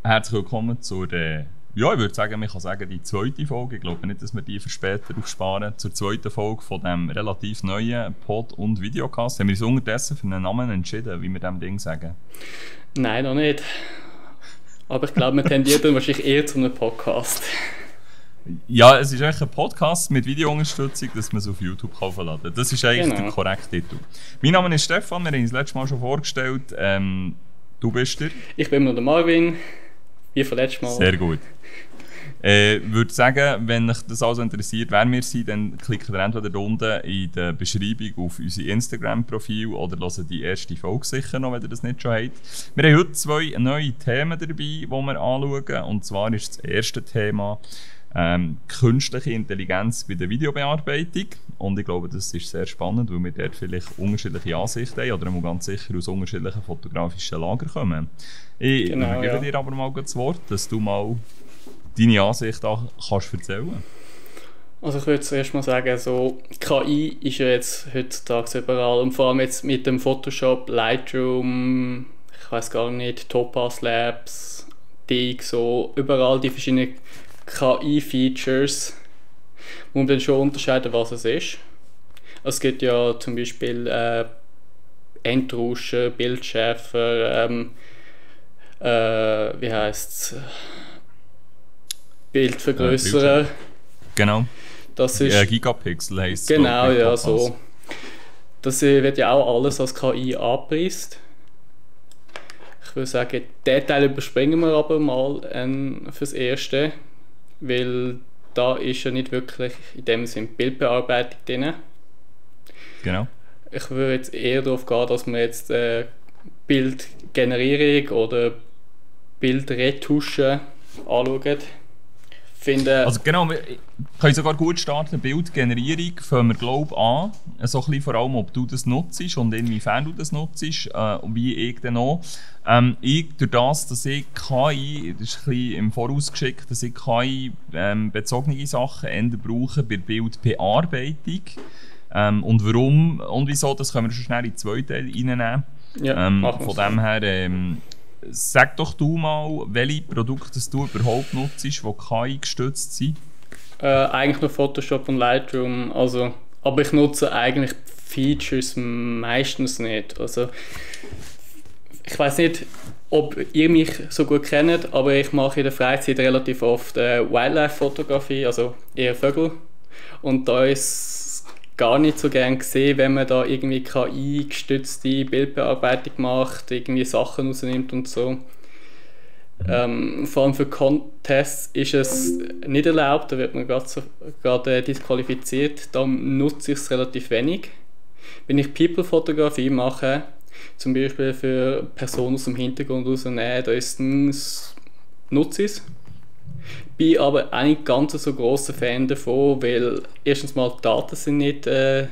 Herzlich willkommen zur, ja, ich würde sagen, man kann sagen, die zweite Folge. Ich glaube nicht, dass wir die für später aufsparen. Zur zweiten Folge von diesem relativ neuen Pod- und Videocast. Haben wir uns unterdessen für einen Namen entschieden, wie wir dem Ding sagen? Nein, noch nicht. Aber ich glaube, wir tendieren dann wahrscheinlich eher zu einem Podcast. Ja, es ist eigentlich ein Podcast mit Videounterstützung, dass man es auf YouTube hochladen kann. Das ist eigentlich der korrekte Titel. Mein Name ist Stefan, wir haben uns das letzte Mal schon vorgestellt. Du bist der? Ich bin nur der Marvin, wie vom letzten Mal. Sehr gut. Würde sagen, wenn euch das also interessiert, wer wir sind, dann klickt ihr entweder unten in der Beschreibung auf unser Instagram-Profil oder hört die erste Folge sicher noch, wenn ihr das nicht schon habt. Wir haben heute zwei neue Themen dabei, die wir anschauen. Und zwar ist das erste Thema künstliche Intelligenz bei der Videobearbeitung. Und ich glaube, das ist sehr spannend, weil wir dort vielleicht unterschiedliche Ansichten haben oder ganz sicher aus unterschiedlichen fotografischen Lagern kommen. Ich gebe dir aber mal das Wort, dass du mal deine Ansicht auch kannst erzählen. Also ich würde zuerst mal sagen, so, KI ist ja jetzt heutzutage überall und vor allem jetzt mit dem Photoshop, Lightroom, ich weiß gar nicht, Topaz Labs, DX, so überall die verschiedenen KI-Features, wo man dann schon unterscheiden, was es ist. Es gibt ja zum Beispiel Entrauschen, Bildschärfer, wie heisst es? Bildvergrößern. Genau. Das ist Gigapixel heisst es. Genau, ja, so. Das wird ja auch alles als KI angepreist. Ich würde sagen, den Teil überspringen wir aber mal fürs Erste, weil da ist ja nicht wirklich in dem Sinne Bildbearbeitung drin. Genau. Ich würde jetzt eher darauf gehen, dass wir jetzt Bildgenerierung oder Bildretusche anschauen. Also genau, wir können sogar gut starten. Bildgenerierung fangen wir glaube ich an. So ein bisschen vor allem, ob du das nutzt und inwiefern du das nutzt und wie ich dann auch. Ich, durch das, dass ich KI, das ist ein bisschen im Voraus geschickt, dass ich KI bezogene Sachen eher brauche bei Bildbearbeitung. Und warum und wieso, das können wir schon schnell in zwei Teile reinnehmen. Ja, von dem her, sag doch du mal, welche Produkte du überhaupt nutzt, die KI gestützt sind. Eigentlich nur Photoshop und Lightroom. Also, aber ich nutze eigentlich Features meistens nicht. Also, ich weiß nicht, ob ihr mich so gut kennt, aber ich mache in der Freizeit relativ oft Wildlife-Fotografie, also eher Vögel. Und da ist gar nicht so gern gesehen, wenn man da irgendwie KI-gestützte Bildbearbeitung macht, irgendwie Sachen rausnimmt und so. Vor allem für Contests ist es nicht erlaubt, da wird man gerade disqualifiziert, da nutze ich es relativ wenig. Wenn ich People-Fotografie mache, zum Beispiel für Personen aus dem Hintergrund rausnehmen, nutze ich es. Bin aber auch nicht ganz so grosser Fan davon, weil erstens mal die Daten sind nicht, ich würde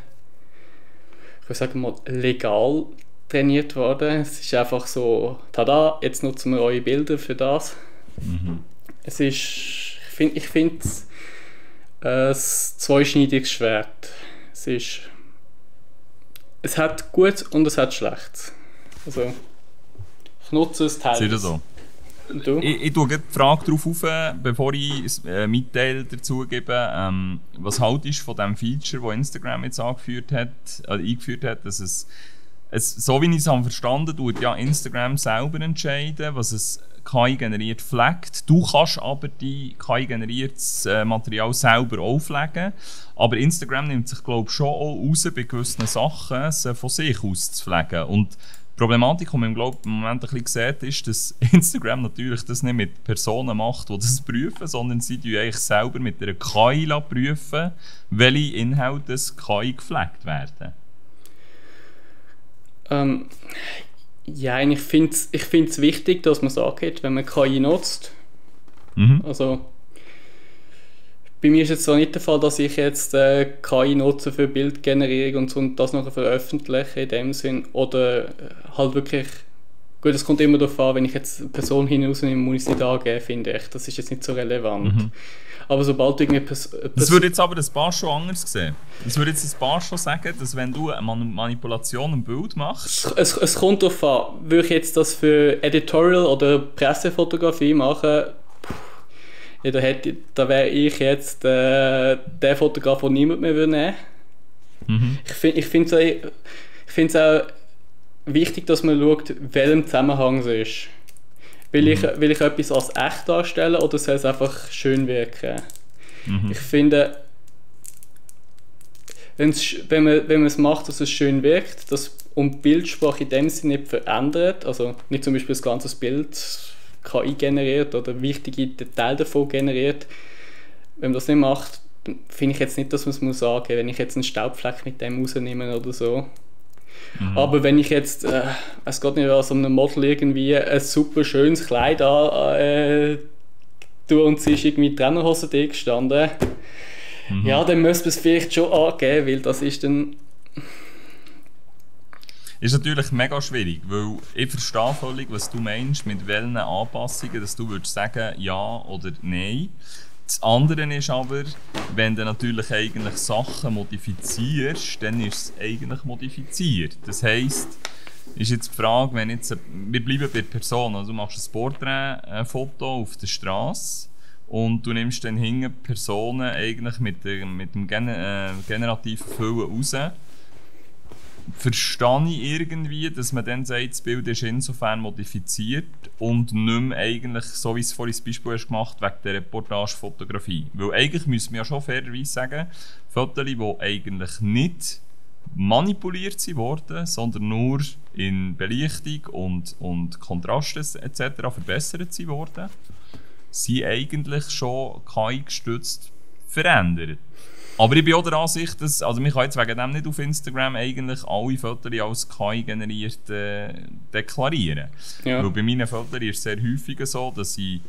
sagen mal, legal trainiert worden. Es ist einfach so, tada, jetzt nutzen wir eure Bilder für das. Es ist, ich finde es ein zweischneidiges Schwert. Es hat Gutes und es hat Schlechtes. Also, ich nutze es teilweise. So. Ich tue die Frage darauf auf, bevor ich einen Teil dazu gebe. Was haltest du von dem Feature, das Instagram jetzt eingeführt hat, dass es so wie ich es verstanden habe, tut ja Instagram selber entscheiden, was es KI generiert flaggt. Du kannst aber die KI generiertes Material selber auch flaggen. Aber Instagram nimmt sich glaube ich schon auch raus, bei gewissen Sachen sie von sich aus zu flaggen. Und die Problematik, die man im Moment ein bisschen sieht, ist, dass Instagram natürlich das nicht mit Personen macht, die das prüfen, sondern sie prüfen eigentlich selber mit einer KI prüfen, welche Inhalte des KI geflaggt werden. Ja, ich finde es wichtig, dass man sagt, wenn man KI nutzt. Also, bei mir ist jetzt so nicht der Fall, dass ich jetzt KI nutze für Bildgenerierung und das nachher veröffentliche in dem Sinn oder halt wirklich Gut, es kommt immer darauf an, wenn ich jetzt eine Person hinausnehme, muss ich es nicht angeben, finde ich. Das ist jetzt nicht so relevant. Aber sobald du irgendwie... Das würde jetzt aber ein Paar schon anders sehen. Das würde jetzt ein Paar schon sagen, dass wenn du eine Manipulation im Bild machst... Es kommt darauf an. Würde ich jetzt das für Editorial oder Pressefotografie machen, ja, da wäre ich jetzt der Fotograf, den niemand mehr nehmen würde. Ich finde es auch wichtig, dass man schaut, welchem Zusammenhang es ist. Will ich etwas als echt darstellen oder soll es einfach schön wirken? Ich finde, wenn man es macht, dass es schön wirkt, und die Bildsprache in dem Sinne nicht verändert, also nicht zum Beispiel das ganze Bild KI generiert oder wichtige Details davon generiert, wenn man das nicht macht, finde ich jetzt nicht, dass man es muss angeben, wenn ich jetzt einen Staubfleck mit dem rausnehme oder so. Aber wenn ich jetzt, es geht nicht an so einem Model irgendwie ein super schönes Kleid tue und sie ist irgendwie in Trainerhose gestanden, ja, dann müsste man es vielleicht schon angeben, weil das ist dann... Ist natürlich mega schwierig, weil ich verstehe völlig, was du meinst, mit welchen Anpassungen, dass du würdest sagen ja oder nein. Das andere ist aber, wenn du natürlich eigentlich Sachen modifizierst, dann ist es eigentlich modifiziert. Das heisst, ist jetzt die Frage, wenn jetzt, wir bleiben bei der Person, also du machst ein Porträtfoto auf der Straße und du nimmst dann hinten Personen eigentlich mit dem generativen Füllen raus. Verstehe ich irgendwie, dass man dann sagt, das Bild ist insofern modifiziert und nicht mehr eigentlich, so wie es vorhin das Beispiel hast gemacht, wegen der Reportagefotografie. Weil eigentlich müssen wir ja schon fairerweise sagen, Fotos, die eigentlich nicht manipuliert wurden, sondern nur in Belichtung und Kontraste etc. verbessert wurden, sind eigentlich schon KI-gestützt verändert. Aber ich bin auch der Ansicht, dass, also man kann jetzt wegen dem nicht auf Instagram eigentlich alle Fotos als KI generiert deklarieren. Ja. Weil bei meinen Fotos ist es sehr häufig so, dass ich,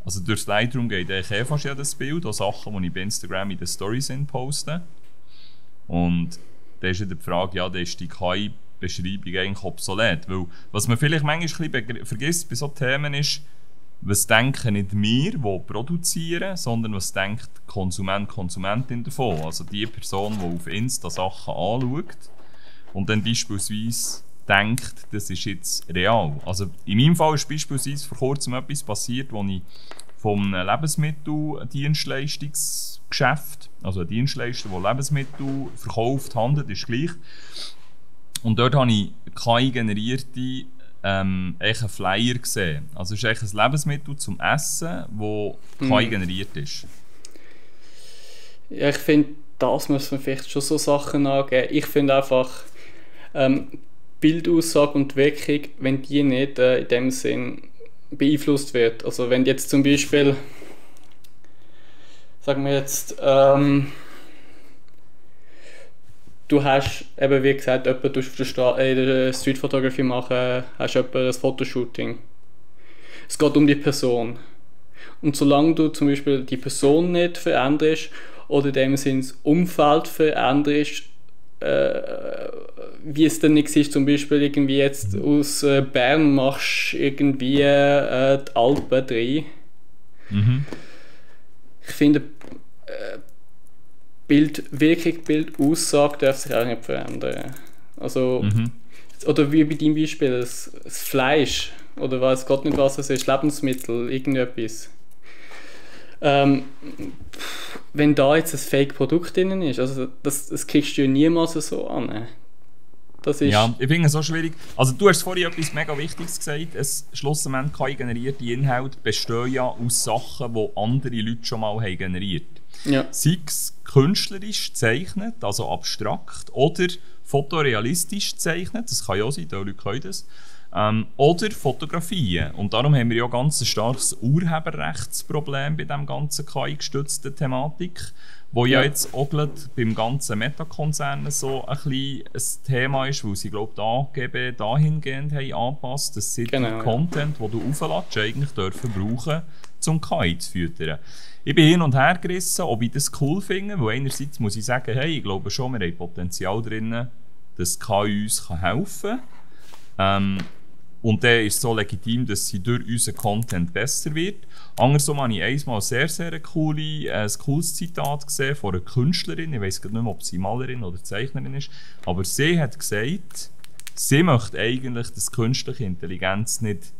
also durchs Lightroom geht eigentlich fast jedes Bild, auch Sachen, die ich bei Instagram in den Stories poste. Und da ist wieder die Frage, ja, da ist die KI-Beschreibung eigentlich obsolet. Weil, was man vielleicht manchmal ein bisschen vergisst bei solchen Themen ist, was denken nicht wir, die produzieren, sondern was denkt Konsument, Konsumentin davon. Also die Person, die auf Insta Sachen anschaut und dann beispielsweise denkt, das ist jetzt real. Also in meinem Fall ist beispielsweise vor kurzem etwas passiert, wo ich vom Lebensmitteldienstleistungsgeschäft, also ein Dienstleister, der Lebensmittel verkauft, handelt, ist gleich. Und dort habe ich KI-generierte einen Flyer gesehen. Also es ist ein Lebensmittel zum Essen, das KI generiert ist. Ja, ich finde, das muss man vielleicht schon so Sachen angeben. Ich finde einfach, Bildaussage und Wirkung, wenn die nicht in dem Sinn beeinflusst wird. Also wenn jetzt zum Beispiel, sagen wir jetzt, du hast eben, wie gesagt, jemanden auf der Streetfotografie machen, hast jemanden ein Fotoshooting. Es geht um die Person. Und solange du zum Beispiel die Person nicht veränderst oder in dem Sinne das Umfeld veränderst, wie es dann nicht ist, zum Beispiel irgendwie jetzt aus Bern machst irgendwie die Alpen drin. Ich finde, Bildaussage darf sich auch nicht verändern. Also, oder wie bei deinem Beispiel, das Fleisch, oder weiß Gott nicht was es ist, Lebensmittel, irgendetwas. Wenn da jetzt ein Fake-Produkt drin ist, also das kriegst du ja niemals so an. Das ist ja, ich finde es so schwierig. Also du hast vorhin etwas mega Wichtiges gesagt. Schlussendlich KI-generierte Inhalte bestehen ja aus Sachen, die andere Leute schon mal haben generiert. Ja. Sei es künstlerisch gezeichnet, also abstrakt, oder fotorealistisch gezeichnet, das kann ja auch sein, die Leute können das, oder Fotografien. Und darum haben wir ja ganz ein starkes Urheberrechtsproblem bei dieser ganzen KI-gestützten Thematik, wo ja jetzt auch beim ganzen Meta-Konzern so ein bisschen ein Thema ist, weil sie, glaube ich, die AGB dahingehend haben angepasst, dass sie den Content, den du aufladest, eigentlich dürfen brauchen, um KI zu füttern. Ich bin hin und her gerissen, ob ich das cool finde, weil einerseits muss ich sagen, hey, ich glaube schon, wir haben Potenzial drin, dass KI uns helfen kann. Und der ist so legitim, dass sie durch unseren Content besser wird. Andersrum habe ich einmal ein cooles Zitat gesehen von einer Künstlerin. Ich weiss nicht mehr, ob sie Malerin oder Zeichnerin ist. Aber sie hat gesagt, sie möchte eigentlich, dass künstliche Intelligenz nicht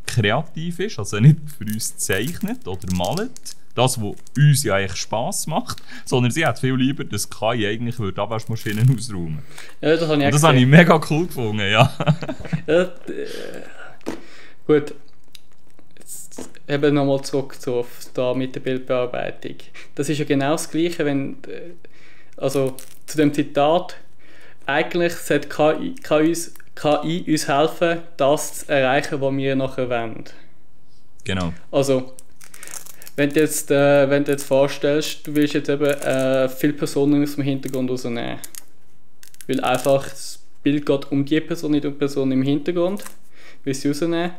kreativ ist, also nicht für uns zeichnet oder malt, das, was uns ja eigentlich Spass macht, sondern sie hat viel lieber, dass KI eigentlich Abwaschmaschinen ausräumen. Ja, das habe ich das habe ich mega cool gefunden, ja. Ja, gut. Jetzt eben nochmal zurück da mit der Bildbearbeitung. Das ist ja genau das Gleiche, wenn, also zu dem Zitat, eigentlich sollte KI uns helfen, das zu erreichen, was wir nachher wollen. Genau. Also, wenn du jetzt vorstellst, du willst jetzt eben viele Personen aus dem Hintergrund rausnehmen. Weil einfach das Bild geht um die Person, nicht um die Person im Hintergrund. Willst du rausnehmen.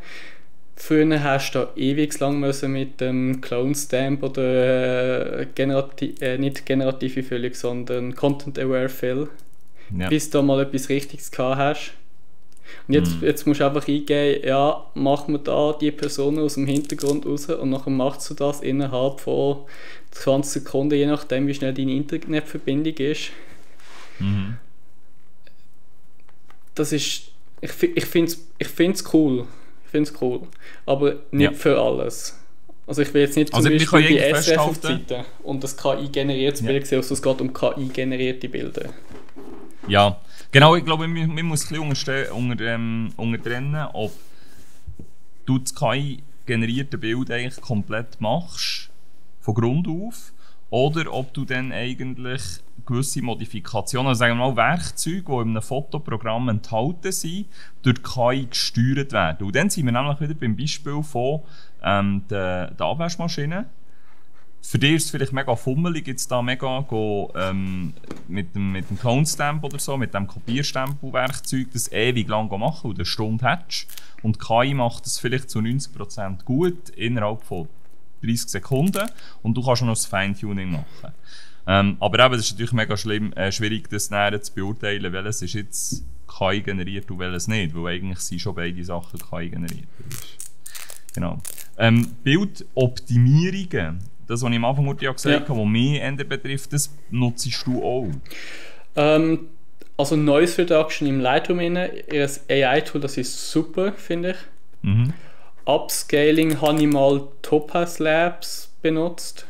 Früher hast du da ewig lang müssen mit dem Clone Stamp oder nicht generative Füllung, sondern Content Aware Fill. Ja. Bis du da mal etwas Richtiges gehabt hast. Und jetzt musst du einfach eingeben, ja, machen wir da die Person aus dem Hintergrund raus und nachher machst du das innerhalb von 20 Sekunden, je nachdem wie schnell deine Internetverbindung ist. Mhm. Das ist, ich finde es cool. Aber nicht für alles. Also ich will jetzt nicht zum Beispiel die SRF-Seite und das KI-generiertes Bild sehen, also es geht um KI-generierte Bilder. Ja, genau, ich glaube, man muss ein bisschen untertrennen, ob du das KI-generierte Bild eigentlich komplett machst, von Grund auf, oder ob du dann eigentlich gewisse Modifikationen, also sagen wir mal Werkzeuge, die in einem Fotoprogramm enthalten sind, durch KI gesteuert werden. Und dann sind wir nämlich wieder beim Beispiel von der Abwaschmaschine. Für dich ist es vielleicht mega fummelig, jetzt da mega mit dem Clone Stamp oder so, mit dem Kopierstempelwerkzeug das ewig lang machen und eine Stunde hättest. Und KI macht das vielleicht zu 90% gut innerhalb von 30 Sekunden und du kannst noch das Feintuning machen. Aber eben, es ist natürlich mega schwierig, das näher zu beurteilen, welches ist jetzt KI generiert und welches nicht, weil eigentlich sind schon beide Sachen KI generiert. Genau. Bildoptimierungen, das, was ich am Anfang gesagt habe, was mich eher betrifft, das nutzt du auch? Also Noise Reduction im Lightroom, ihr AI-Tool, das ist super, finde ich. Mhm. Upscaling habe ich mal Topaz Labs benutzt.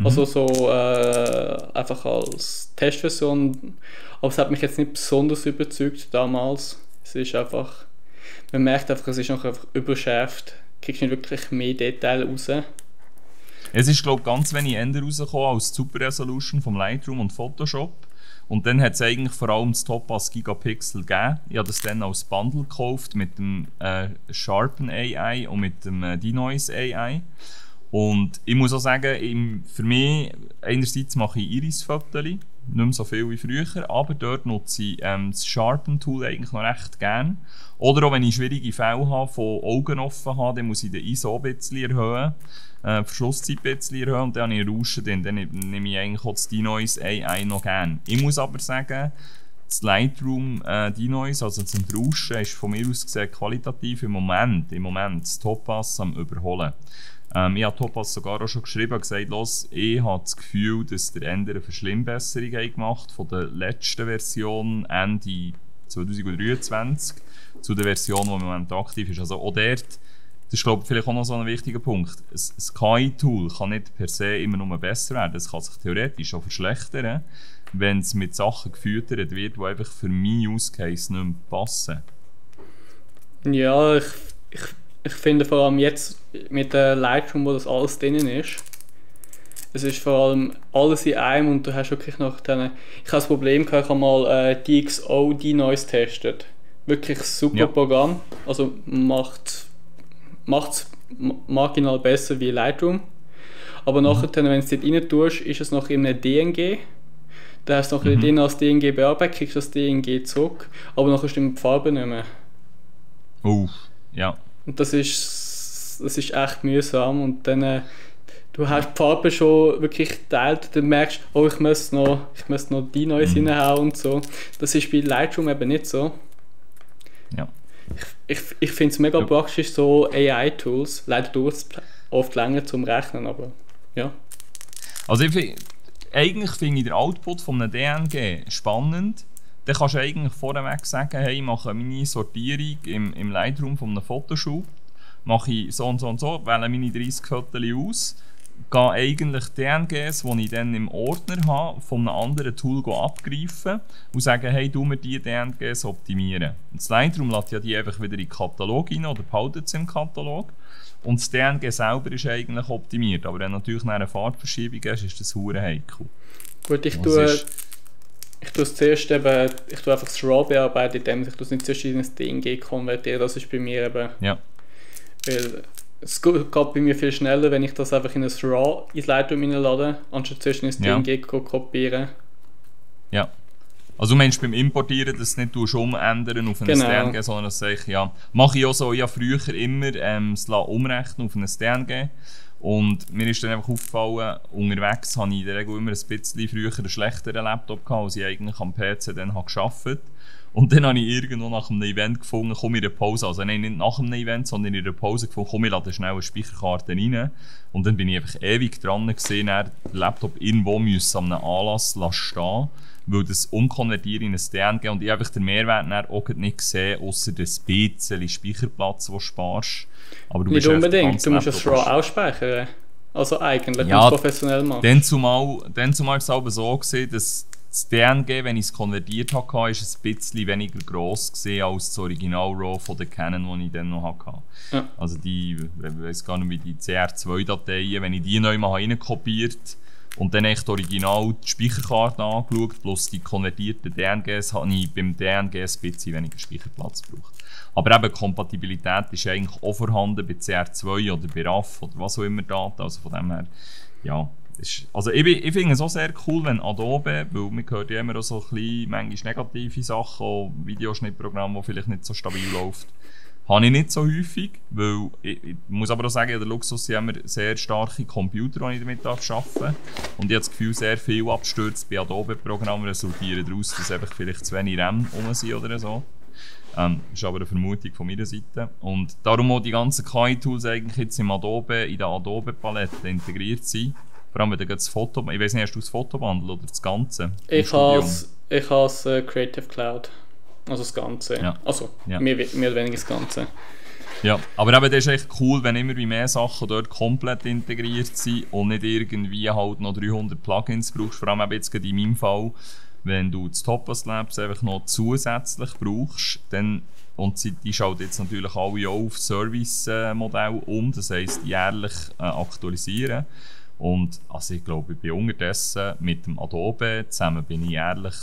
Also so einfach als Testversion. Aber es hat mich jetzt nicht besonders überzeugt damals. Es ist einfach, man merkt einfach, es ist noch einfach überschärft. Du kriegst nicht wirklich mehr Detail raus. Es ist, glaube ich, ganz wenig Ende rausgekommen als die Super Resolution vom Lightroom und Photoshop. Und dann hat es eigentlich vor allem das Topaz Gigapixel gegeben. Ich habe das dann als Bundle gekauft mit dem Sharpen AI und mit dem Denoise AI. Und ich muss auch sagen, für mich, einerseits mache ich Iris-Fotos, nicht mehr so viel wie früher, aber dort nutze ich das Sharpen-Tool eigentlich noch recht gerne. Oder auch wenn ich schwierige Fälle habe, von Augen offen habe, dann muss ich den ISO ein bisschen erhöhen, Verschlusszeit ein bisschen erhöhen und dann habe ich Rauschen drin. Dann nehme ich eigentlich auch das Denoise AI noch gerne. Ich muss aber sagen, das Lightroom Denoise, also das Rauschen, ist von mir aus gesehen qualitativ im Moment das Topaz am Überholen. Ich habe Topaz sogar auch schon geschrieben und gesagt, ich habe das Gefühl, dass der Ende eine Verschlimmbesserung gemacht von der letzten Version Ende 2023 zu der Version, die im Moment aktiv ist. Also auch dort, das ist glaube ich vielleicht auch noch so ein wichtiger Punkt, ein KI-Tool kann nicht per se immer nur besser werden, es kann sich theoretisch auch verschlechtern, wenn es mit Sachen gefüttert wird, die einfach für meinen Use Case nicht mehr passen. Ja, ich finde vor allem jetzt mit der Lightroom, wo das alles drin ist, es ist vor allem alles in einem und du hast wirklich noch ich habe das Problem gehabt, ich habe mal DxO Denoise getestet. Wirklich super Programm, also macht es marginal besser wie Lightroom. Aber nachher, wenn du es dort rein tust, ist es noch in einem DNG. Da hast du noch drin als DNG bearbeitet, kriegst du das DNG zurück, aber nachher stimmt die Farbe nicht mehr. Ja. Und das ist echt mühsam und dann du hast die Farbe schon wirklich geteilt, dann merkst du, ich müsste noch die Noise reinhauen und so. Das ist bei Lightroom eben nicht so. Ja. Ich finde es mega praktisch, so AI-Tools. Leider dauert es oft länger zum Rechnen, aber ja. Also eigentlich finde ich den Output von einem DNG spannend. Dann kannst du eigentlich vorneweg sagen, hey, ich mache meine Sortierung im Lightroom von einem Photoshop, mache ich so und so und so, wähle meine 30 Fotos aus, gehe eigentlich DNGs, die ich dann im Ordner habe, von einem anderen Tool abgreifen und sagen, hey, du mir die DNGs optimieren. Und das Lightroom lädt ja die einfach wieder in den Katalog rein oder behaltet sie im Katalog. Und das DNG selber ist eigentlich optimiert, aber wenn du natürlich eine Farbverschiebung hast, ist das hure heikel. Gut, ich tue es zuerst eben, ich tue einfach das RAW bearbeiten, indem ich es nicht zuerst in ein DNG konvertiere. Das ist bei mir eben... Ja. Weil es geht bei mir viel schneller, wenn ich das einfach in ein RAW ins Lightroom hineinlade, anstatt zuerst in ein DNG kopieren. Ja. Also du meinst beim Importieren, dass du nicht umändern auf ein DNG, sondern dass ich, ja, mache ich auch so, ich habe früher immer es umrechnen auf ein DNG. Und mir ist dann einfach aufgefallen, unterwegs habe ich in der Regel immer ein bisschen früher einen schlechteren Laptop gehabt, als ich eigentlich am PC dann gearbeitet habe. Und dann habe ich irgendwo nach einem Event gefunden, komm in der Pause, also nein, nicht nach einem Event, sondern in der Pause gefunden, komm, ich lade schnell eine Speicherkarte rein. Und dann bin ich einfach ewig dran gesehen, den Laptop irgendwo an einem Anlass stehen, weil das umkonvertieren in ein DNG und ich habe den Mehrwert auch nicht gesehen, ausser das bisschen Speicherplatz, den du sparst. Aber du nicht unbedingt, du musst das RAW auch speichern. Also eigentlich, ja, wenn du es professionell machst. Dann zumal war es aber so gewesen, dass das DNG, wenn ich es konvertiert hatte, war ein bisschen weniger gross gewesen als das Original RAW von der Canon, die ich dann noch hatte. Ja. Also die, ich weiss gar nicht, wie die CR2-Dateien, wenn ich die neu mal reinkopiert und dann echt original die Speicherkarte angeschaut, plus die konvertierten DNGs, habe ich beim DNG ein bisschen weniger Speicherplatz gebraucht. Aber eben Kompatibilität ist eigentlich auch vorhanden bei CR2 oder bei RAW oder was auch immer Daten, also von dem her, ja. Also ich finde es auch sehr cool, wenn Adobe, weil man hört ja immer auch so ein bisschen, manchmal negative Sachen, auch Videoschnittprogramme, das vielleicht nicht so stabil läuft. Habe ich nicht so häufig, weil ich muss aber auch sagen, der Luxus, sie haben sehr starke Computer, die ich damit arbeiten darf. Und ich habe das Gefühl, sehr viel Abstürze bei Adobe-Programmen resultieren daraus, dass einfach vielleicht zu wenig RAM rum sind oder so. Das ist aber eine Vermutung von meiner Seite. Und darum auch die ganzen KI-Tools eigentlich jetzt in der Adobe-Palette integriert sind. Vor allem, wenn du das Foto... Ich weiß nicht, hast du das Fotobundle oder das Ganze? Ich habe das Creative Cloud. Also das Ganze. Ja. Also, ja. Mehr oder weniger das Ganze. Ja, aber eben, das ist echt cool, wenn immer mehr Sachen dort komplett integriert sind und nicht irgendwie halt noch 300 Plugins brauchst. Vor allem eben jetzt gerade in meinem Fall, wenn du das Topaz Labs einfach noch zusätzlich brauchst, dann... Und die schaut jetzt natürlich alle auch auf Service-Modell das heisst jährlich aktualisieren. Und also ich glaube, ich bin unterdessen mit dem Adobe zusammen bin ich jährlich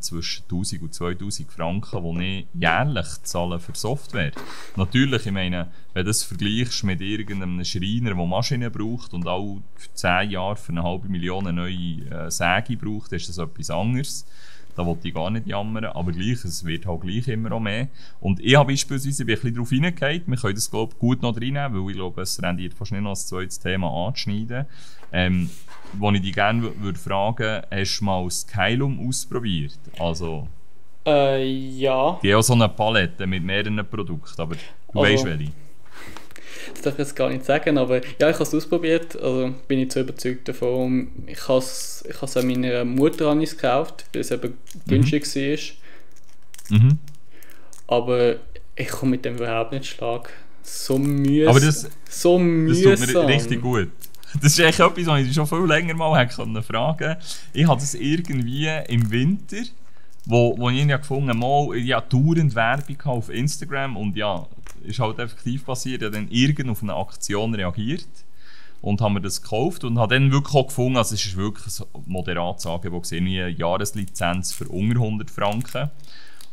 zwischen 1000 und 2000 Franken, die ich jährlich zahle für Software. Natürlich, ich meine, wenn du das vergleichst mit irgendeinem Schreiner, der Maschinen braucht und auch für 10 Jahre für 500.000 eine neue Säge braucht, ist das etwas anderes. Da wollte ich gar nicht jammern, aber gleich, es wird halt gleich immer noch mehr. Und ich habe beispielsweise ein bisschen darauf hineingehauen, wir können das glaube ich gut noch reinnehmen, weil ich glaube, es rendiert fast nicht noch als zweites Thema anzuschneiden. Wo ich dich gerne fragen, hast du mal das Skylum ausprobiert? Also, ja. Die haben auch so eine Palette mit mehreren Produkten, aber du weißt welche. Das darf ich jetzt gar nicht sagen, aber ja, ich habe es ausprobiert, also bin ich so überzeugt davon. Ich habe es an meiner Mutter gekauft, weil es eben günstig war. Mhm. Aber ich komme mit dem überhaupt nicht Schlag. So mühsam. Aber das tut mir richtig gut. Das ist echt etwas, was ich schon viel länger mal fragen konnte. Ich hatte es irgendwie im Winter, wo ich gefunden habe, ich hatte dauernd Werbung auf Instagram und ja, ist halt effektiv passiert, ich habe dann irgend auf eine Aktion reagiert und habe mir das gekauft und habe dann wirklich auch gefunden, also es ist wirklich ein moderates Angebot gesehen, eine Jahreslizenz für unter 100 Franken.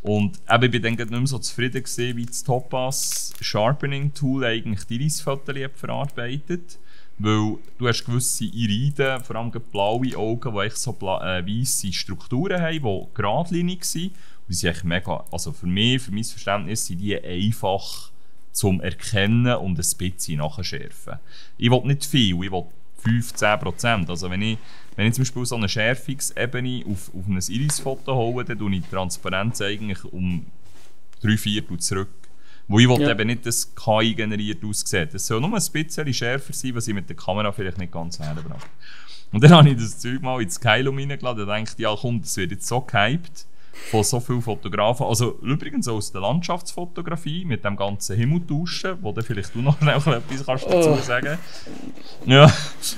Und eben, ich war dann nicht mehr so zufrieden gewesen, wie das Topaz Sharpening Tool eigentlich die Irisfotos verarbeitet. Weil du hast gewisse Iriden, vor allem blaue Augen, die echt so weisse Strukturen haben, die geradlinig sind. Und die sind echt mega, also für mein Verständnis, sind die einfach zum Erkennen und ein bisschen nachschärfen. Ich will nicht viel, ich will 5-10%. Also wenn ich zum Beispiel so eine Schärfungsebene auf ein Irisfoto hole, dann tue ich die Transparenz eigentlich um 3/4 zurück. Wo ich wollte eben nicht, dass KI generiert aussieht. Es soll nur ein bisschen schärfer sein, was ich mit der Kamera vielleicht nicht ganz herbrachte. Und dann habe ich das Zeug mal ins Skylum reingeladen und dachte, ja komm, das wird jetzt so gehypt von so vielen Fotografen. Also übrigens aus der Landschaftsfotografie mit dem ganzen Himmeltauschen, wo dann vielleicht du noch etwas kannst dazu sagen. Ja.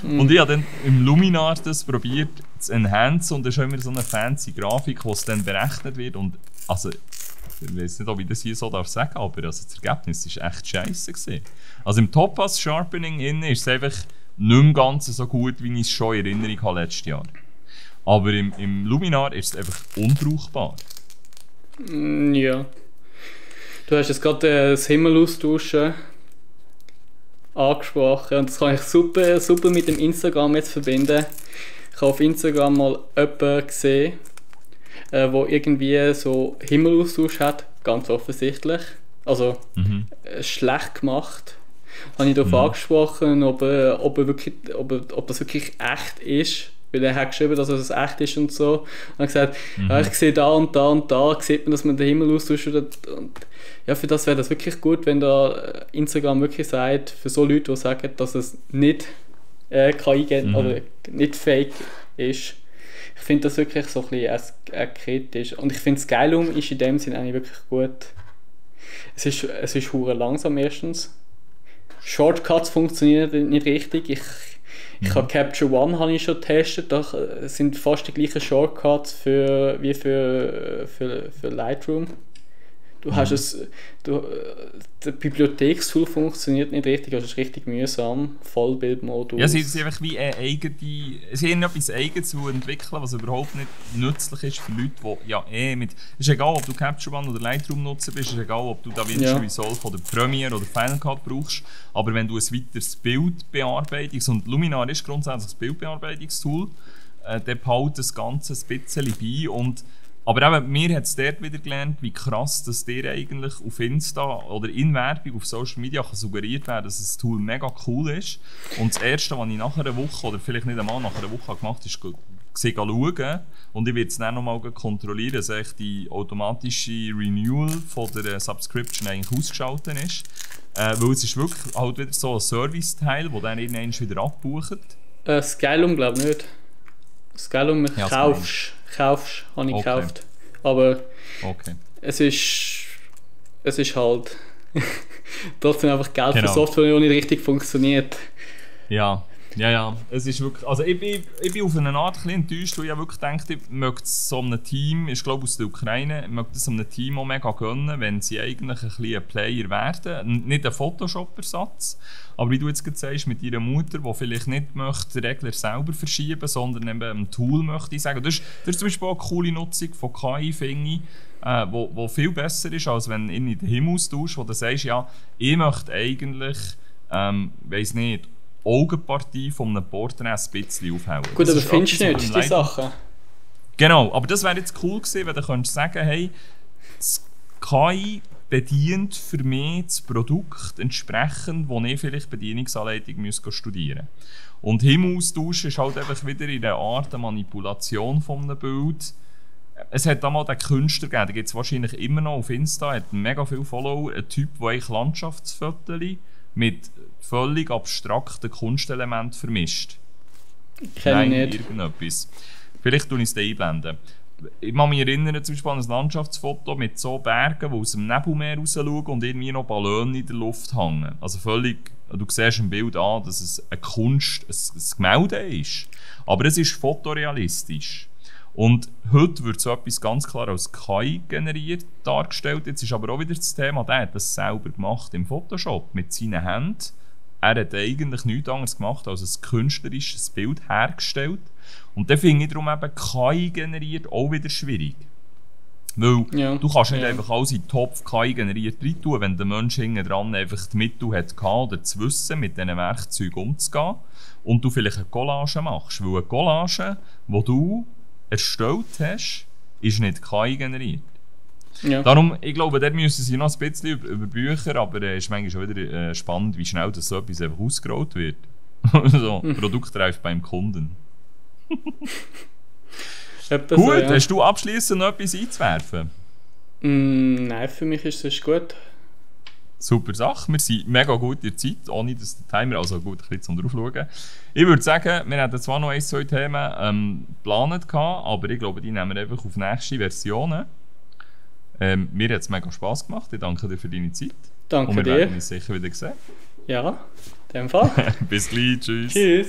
Und ich habe dann im Luminar das probiert zu enhancen und da ist immer so eine fancy Grafik, wo es dann berechnet wird. Und also, ich weiß nicht, ob ich das hier so sagen darf, aber also das Ergebnis war echt scheisse gewesen. Also im Topaz Sharpening innen ist es einfach nicht mehr ganz so gut, wie ich es schon in Erinnerung habe letztes Jahr. Aber im Luminar ist es einfach unbrauchbar. Ja. Du hast jetzt gerade das Himmel-Austauschen angesprochen und das kann ich super mit dem Instagram jetzt verbinden. Ich habe auf Instagram mal jemanden gesehen, der irgendwie so Himmelaustausch hat, ganz offensichtlich. Also schlecht gemacht. Habe ich darauf angesprochen, ob das wirklich echt ist. Weil er hat geschrieben, dass es echt ist und so. Und er hat gesagt, ja, ich sehe da und da und da, sieht man, dass man den Himmel austauscht. Und ja, für das wäre das wirklich gut, wenn da Instagram wirklich sagt, für so Leute, die sagen, dass es nicht KI oder nicht fake ist. Ich finde das wirklich so ein bisschen kritisch. Und ich finde, Skylum ist in dem Sinne eigentlich wirklich gut. Es ist hure langsam erstens. Shortcuts funktionieren nicht richtig. Ich habe Capture One habe ich schon getestet, da sind fast die gleichen Shortcuts wie für Lightroom. Das Bibliothekstool funktioniert nicht richtig, das ist richtig mühsam, Vollbildmodus. Ja, sie sind einfach wie sie haben etwas Eigenes zu entwickeln, was überhaupt nicht nützlich ist für Leute, die ja es ist egal, ob du Capture One oder Lightroom nutzen bist, es ist egal, ob du DaVinci Resolve oder Premiere oder Final Cut brauchst, aber wenn du ein weiteres und Luminar ist grundsätzlich ein Bildbearbeitungstool, dann behält das Ganze ein bisschen bei und aber eben, mir hat es dort wieder gelernt, wie krass dass dir eigentlich auf Insta oder in Werbung auf Social Media kann suggeriert werden, dass das Tool mega cool ist. Und das Erste, was ich nach einer Woche, oder vielleicht nicht einmal nach einer Woche gemacht habe, ist schauen. Und ich werde es dann nochmal kontrollieren, dass echt die automatische Renewal von der Subscription eigentlich ausgeschaltet ist. Weil es ist wirklich halt wieder so ein Service-Teil, der dann irgendwann wieder abbucht. Skylum glaube ich nicht. Skylum kaufst, habe ich gekauft. Aber es ist halt trotzdem einfach Geld für Software, die nicht richtig funktioniert. Ja. Es ist wirklich, also ich bin auf eine Art ein bisschen enttäuscht, weil ich wirklich dachte, ich möchte so einem Team, ich glaube aus der Ukraine, ich möchte so einem Team auch mega gönnen, wenn sie eigentlich ein bisschen ein Player werden. Nicht ein Photoshop-Ersatz, aber wie du jetzt gerade sagst, mit ihrer Mutter, die vielleicht nicht möchte den Regler selber verschieben, sondern eben ein Tool möchte ich sagen. Das ist zum Beispiel auch eine coole Nutzung von KI, finde ich, wo viel besser ist, als wenn du in den Himmel austauschst, wo du sagst, ja, ich möchte eigentlich, weiss nicht, Augenpartie von einem Porträt ein bisschen aufhellen. Gut, aber findest du nicht die Sachen? Genau, aber das wäre jetzt cool gewesen, wenn du könntest sagen, hey, das KI bedient für mich das Produkt entsprechend, wo ich vielleicht Bedienungsanleitung studieren muss. Und Himmelaustausch ist halt einfach wieder in der Art der Manipulation von einem Bild. Es hat damals den Künstler gegeben, der gibt es wahrscheinlich immer noch auf Insta, hat mega viele Follower, ein Typ, der eigentlich Landschaftsfotos mit völlig abstrakten Kunstelementen vermischt. Kenne ich nicht. Irgendetwas. Vielleicht tue ich es einblenden. Ich kann mich erinnern zum Beispiel an ein Landschaftsfoto mit so Bergen, die aus dem Nebelmeer raus schauen und irgendwie noch Ballone in der Luft hängen. Also völlig, du siehst im Bild an, dass es eine Kunst, ein Gemälde ist. Aber es ist fotorealistisch. Und heute wird so etwas ganz klar als KI generiert dargestellt. Jetzt ist aber auch wieder das Thema, der hat das selber gemacht im Photoshop mit seinen Händen. Er hat eigentlich nichts anderes gemacht, als ein künstlerisches Bild hergestellt. Und dann finde ich darum eben KI generiert auch wieder schwierig. Weil du kannst nicht einfach alles in den Topf KI generiert rein tun, wenn der Mensch hinten dran einfach die Mittel hat oder das Wissen, mit diesen Werkzeugen umzugehen und du vielleicht eine Collage machst. Weil eine Collage, die du erstellt hast, ist nicht KI generiert. Ja. Darum, ich glaube, dort müssen sie noch ein bisschen über Bücher, aber es ist manchmal schon wieder spannend, wie schnell das so etwas einfach ausgerollt wird. So, Produktreif beim Kunden. Gut, hast du abschliessend noch etwas einzuwerfen? Nein, für mich ist es gut. Super Sache. Wir sind mega gut in der Zeit, ohne dass der Timer, also gut, ein bisschen zum draufschauen. Ich würde sagen, wir hatten zwar noch 1-2 Themen geplant, aber ich glaube, die nehmen wir einfach auf nächste Versionen. Mir hat es mega Spass gemacht. Ich danke dir für deine Zeit. Danke dir. Und wir werden uns sicher wieder sehen. Ja, in dem Fall. Bis gleich. Tschüss. Tschüss.